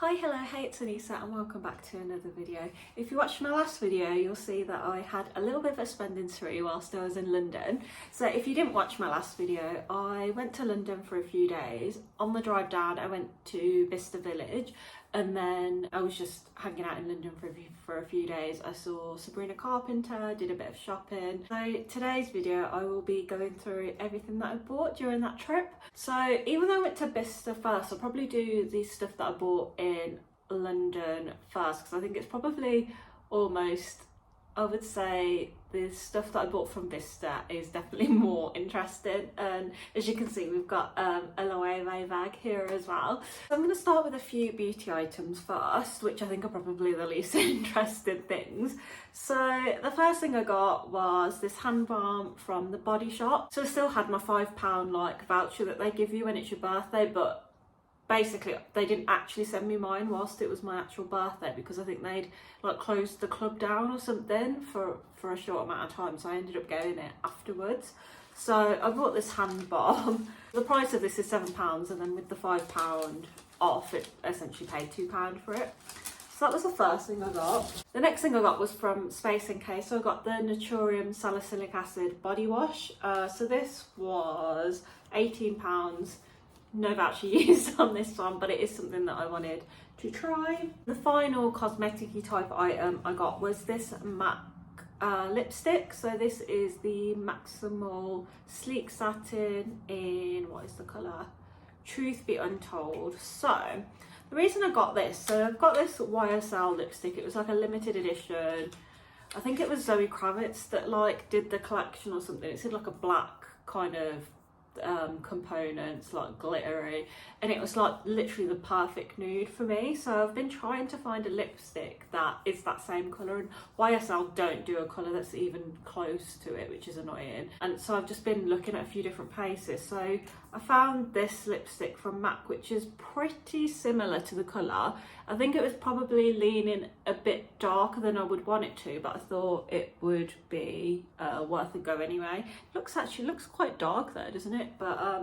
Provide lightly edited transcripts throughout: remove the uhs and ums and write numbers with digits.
Hi, hello, hey, it's Anissa and welcome back to another video. If you watched my last video, you'll see that I had a little bit of a spending spree whilst I was in London. So if you didn't watch my last video, I went to London for a few days. On the drive down, I went to Bicester Village and then I was just hanging out in London for a few days. I saw Sabrina Carpenter, did a bit of shopping. So today's video, I will be going through everything that I bought during that trip. So even though I went to Bicester first, I'll probably do the stuff that I bought in London first, because I think it's probably almost, I would say the stuff that I bought from Bicester is definitely more interesting. And as you can see, we've got a loewe bag here as well. So I'm going to start with a few beauty items first, which I think are probably the least interesting things. So the first thing I got was this hand balm from the Body Shop. So I still had my £5 like voucher that they give you when it's your birthday, but basically they didn't actually send me mine whilst it was my actual birthday, because I think they'd like closed the club down or something for a short amount of time, so I ended up getting it afterwards. So I bought this hand balm. The price of this is £7, and then with the £5 off, it essentially paid £2 for it. So that was the first thing I got. The next thing I got was from Space NK. So I got the Naturium Salicylic Acid body wash. So this was £18. No voucher used on this one, but it is something that I wanted to try. The final cosmetic-y type item I got was this MAC lipstick. So this is the Maximal Sleek Satin in, what is the colour? Truth Be Untold. So the reason I got this, so I've got this YSL lipstick. It was like a limited edition. I think it was Zoe Kravitz that like did the collection or something. It's in like a black kind of components, like glittery, and it was like literally the perfect nude for me. So I've been trying to find a lipstick that is that same colour, and YSL don't do a colour that's even close to it, which is annoying. And so I've just been looking at a few different places. So I found this lipstick from MAC, which is pretty similar to the colour. I think it was probably leaning a bit darker than I would want it to, but I thought it would be worth a go anyway. Actually looks quite dark there, doesn't it? But I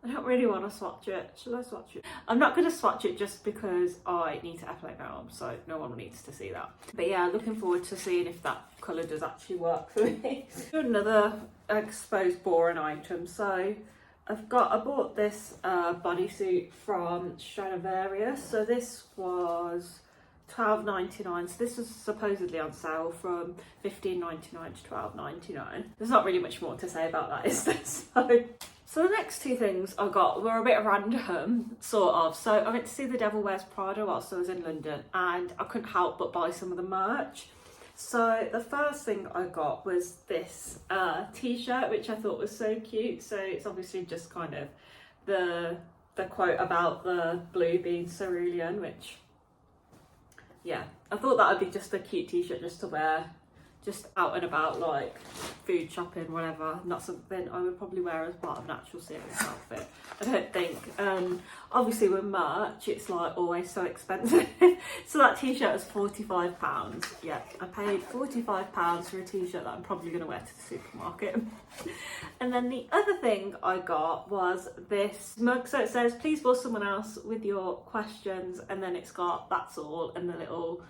don't really want to swatch it. Shall I swatch it? I'm not going to swatch it just because I need to apply now, so no one needs to see that. But yeah, looking forward to seeing if that colour does actually work for me. Another exposed boring item. So I bought this bodysuit from Stradivarius. So this was £12.99. So this was supposedly on sale from £15.99 to £12.99. There's not really much more to say about that, is there? So the next two things I got were a bit random, sort of. So I went to see The Devil Wears Prada whilst I was in London, and I couldn't help but buy some of the merch. So the first thing I got was this t-shirt, which I thought was so cute. So it's obviously just kind of the quote about the blue being cerulean, which, yeah, I thought that would be just a cute t-shirt just to wear just out and about, like food shopping, whatever. Not something I would probably wear as part of an actual serious outfit, I don't think. Obviously with merch, it's like always so expensive. So that t-shirt was £45. Yeah, I paid £45 for a t-shirt that I'm probably going to wear to the supermarket. And then the other thing I got was this mug. So it says, please bore someone else with your questions, and then it's got that's all and the little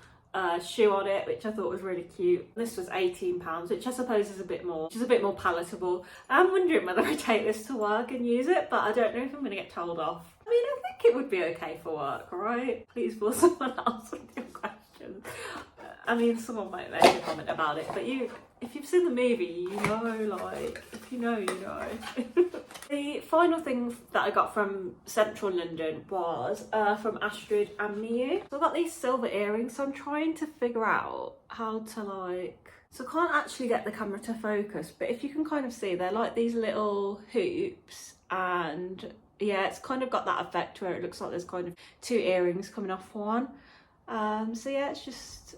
shoe on it, which I thought was really cute. This was £18, which I suppose is a bit more palatable. I'm wondering whether I take this to work and use it, but I don't know if I'm going to get told off. I mean, I think it would be okay for work, right? Please bore someone else with your questions. I mean, someone might make a comment about it, but if you've seen the movie, you know, like, if you know, you know. The final thing that I got from central London was from Astrid and Miu. So I got these silver earrings, so I'm trying to figure out how to like, so I can't actually get the camera to focus, but if you can kind of see, they're like these little hoops, and yeah, it's kind of got that effect where it looks like there's kind of two earrings coming off one. So yeah, it's just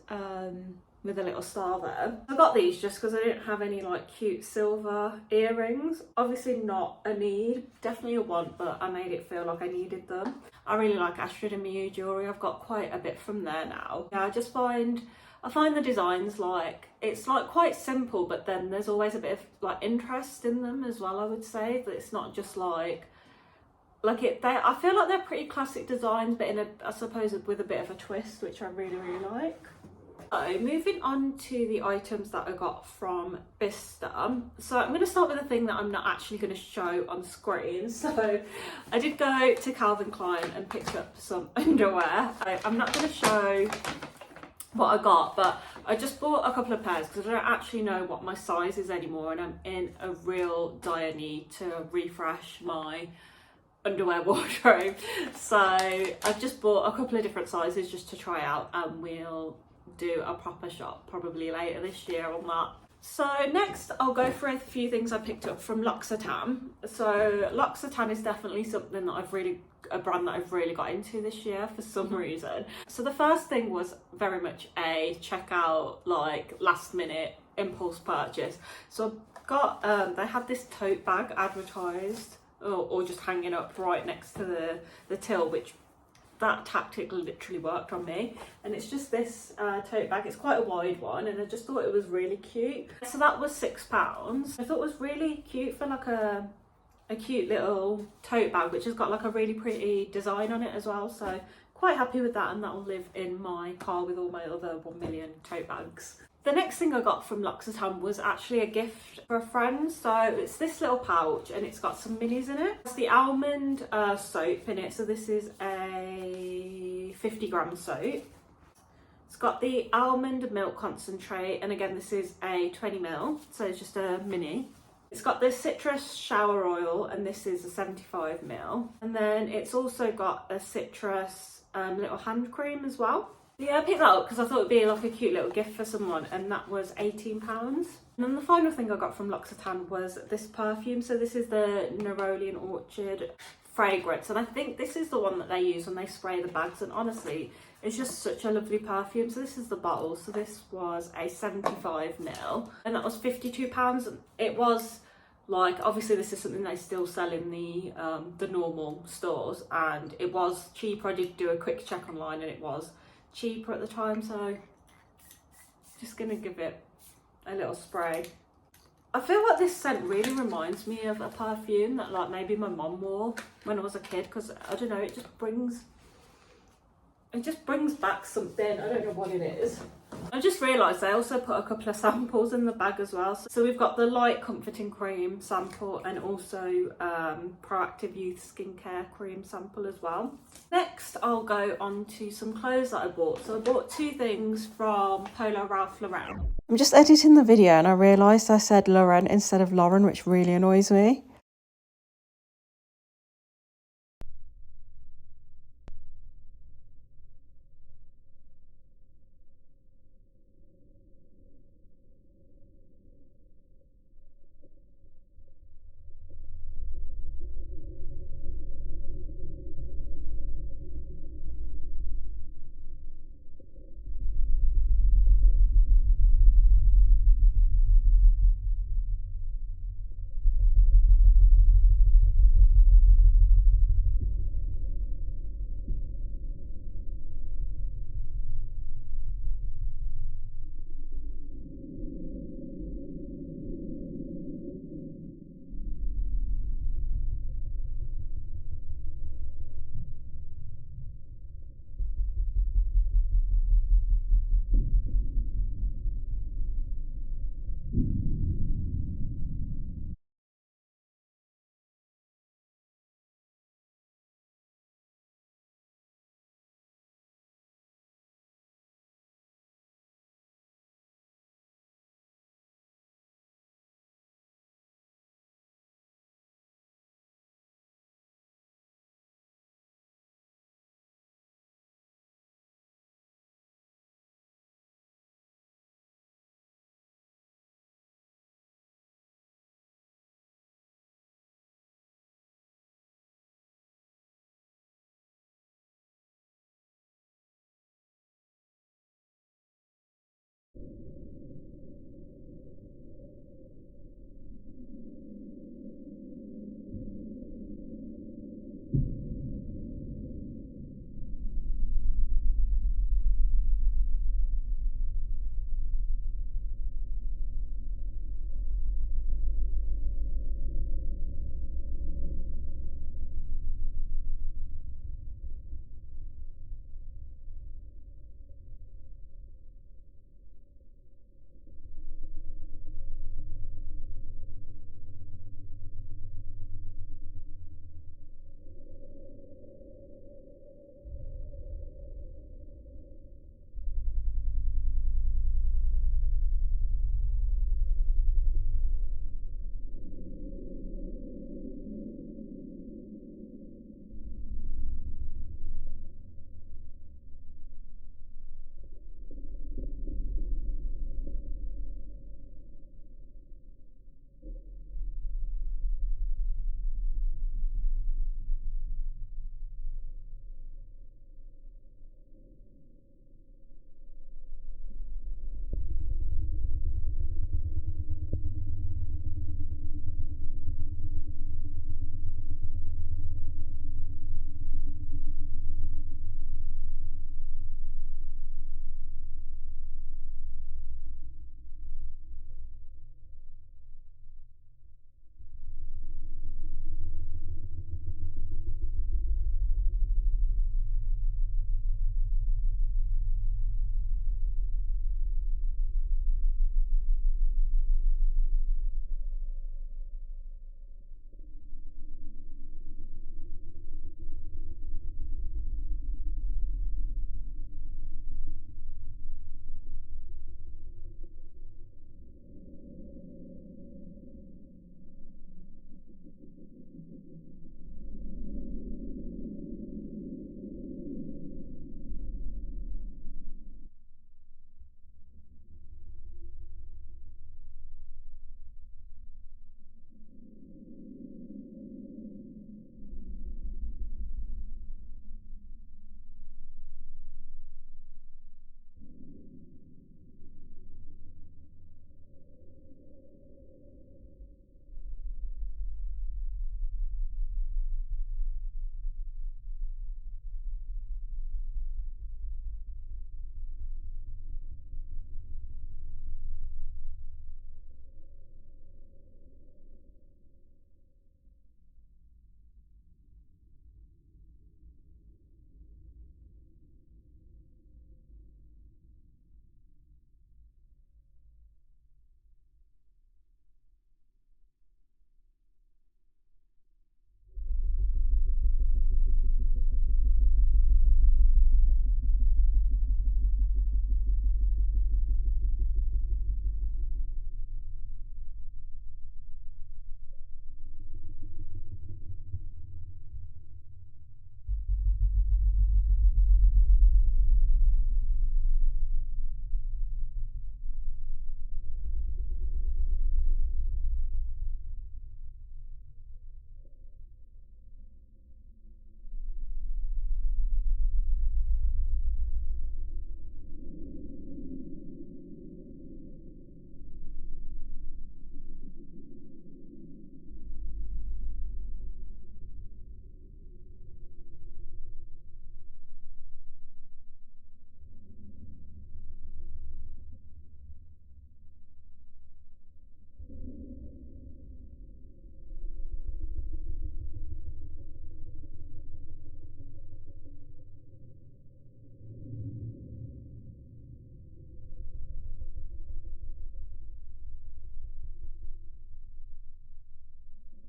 with a little star there. I got these just because I didn't have any like cute silver earrings. Obviously not a need, definitely a want, but I made it feel like I needed them. I really like Astrid and Miu jewellery. I've got quite a bit from there now. Yeah, I find the designs like, it's like quite simple, but then there's always a bit of like interest in them as well, I would say. That it's not just like like I feel like they're pretty classic designs, but I suppose with a bit of a twist, which I really like. So moving on to the items that I got from Bicester. So I'm going to start with a thing that I'm not actually going to show on screen. So I did go to Calvin Klein and picked up some underwear. I'm not going to show what I got, but I just bought a couple of pairs because I don't actually know what my size is anymore, and I'm in a real dire need to refresh my underwear wardrobe. So I've just bought a couple of different sizes just to try out, and we'll do a proper shop probably later this year on that. So next I'll go for a few things I picked up from L'Occitane. So L'Occitane is definitely something that a brand that I've really got into this year for some reason. So the first thing was very much a checkout, like last minute impulse purchase. So I got they had this tote bag advertised or just hanging up right next to the till, which that tactic literally worked on me. And it's just this tote bag. It's quite a wide one, and I just thought it was really cute. So that was £6. I thought it was really cute for like a cute little tote bag, which has got like a really pretty design on it as well. So quite happy with that, and that will live in my car with all my other 1 million tote bags. The next thing I got from L'Occitane was actually a gift for a friend. So it's this little pouch, and it's got some minis in it. It's the almond soap in it. So this is a 50-gram soap. It's got the almond milk concentrate, and again this is a 20ml, so it's just a mini. It's got the citrus shower oil, and this is a 75ml. And then it's also got a citrus little hand cream as well. Yeah, I picked that up because I thought it'd be like a cute little gift for someone, and that was £18. And then the final thing I got from L'Occitane was this perfume. So this is the Nerolian Orchard fragrance, and I think this is the one that they use when they spray the bags, and honestly it's just such a lovely perfume. So this is the bottle. So this was a 75ml, and that was £52. And it was like, obviously this is something they still sell in the normal stores, and it was cheaper. I did do a quick check online, and it was cheaper at the time, so just gonna give it a little spray. I feel like this scent really reminds me of a perfume that like maybe my mum wore when I was a kid, because I don't know, it just brings back something. I don't know what it is. I just realised they also put a couple of samples in the bag as well. So we've got the light comforting cream sample, and also proactive youth skincare cream sample as well. Next I'll go on to some clothes that I bought. So I bought two things from Polo Ralph Lauren. I'm just editing the video and I realised I said Lauren instead of Lauren, which really annoys me.